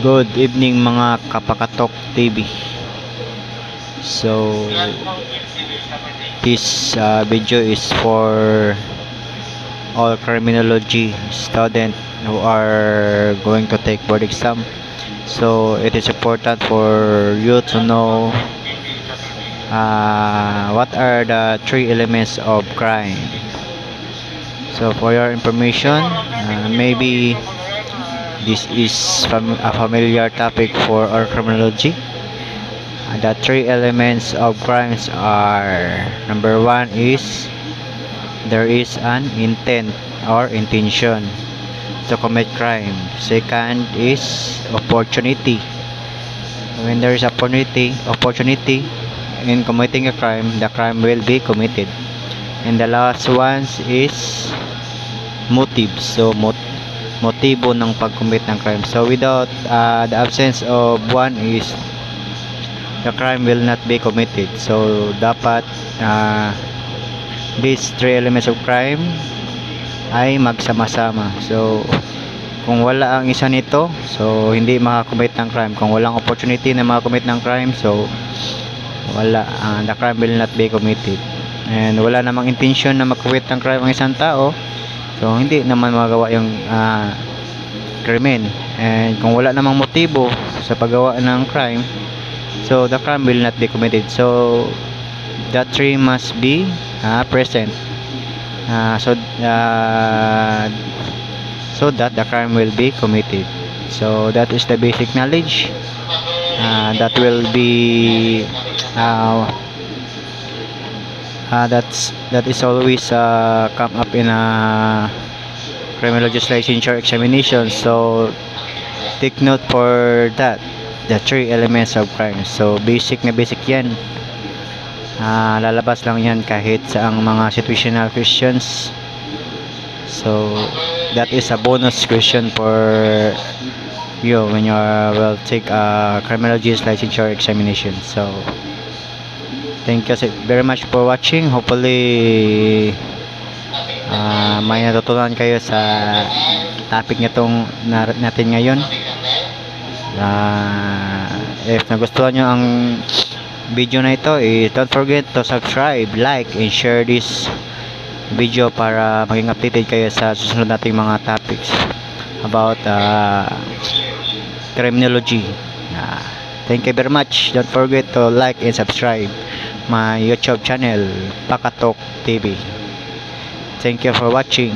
Good evening mga Kapakatok TV. So this video is for all criminology students who are going to take board exam. So it is important for you to know what are the three elements of crime. So for your information, maybe this is a familiar topic for our criminology. The three elements of crimes are: number one is there is an intent or intention to commit crime. Second is opportunity. When there is opportunity in committing a crime, the crime will be committed. And the last one is motive. So motibo ng pag-commit ng crime. So without the absence of one is the crime will not be committed. So dapat these three elements of crime ay magsama-sama. So kung wala ang isa nito, so hindi makakommit ng crime. Kung walang opportunity na makakommit ng crime, so wala, the crime will not be committed. And wala namang intention na mag-commit ng crime ang isang tao, so hindi naman magawa yung krimen. And kung wala namang motibo sa paggawa ng crime, so the crime will not be committed. So that three must be present, so that the crime will be committed. So that is the basic knowledge that will be that is always come up in a criminal legislation examination. So take note for that, the three elements of crime. So basic na basic yan, lalabas lang yan kahit sa ang mga situational questions. So that is a bonus question for you when you will take a criminal legislation examination. So thank you very much for watching. Hopefully may natutunan kayo sa topic nitong natin ngayon. If nagustuhan nyo ang video na ito, don't forget to subscribe, like, and share this video para maging updated kayo sa susunod nating mga topics about criminology. Thank you very much. Don't forget to like and subscribe my YouTube channel, Pakatok TV. Thank you for watching.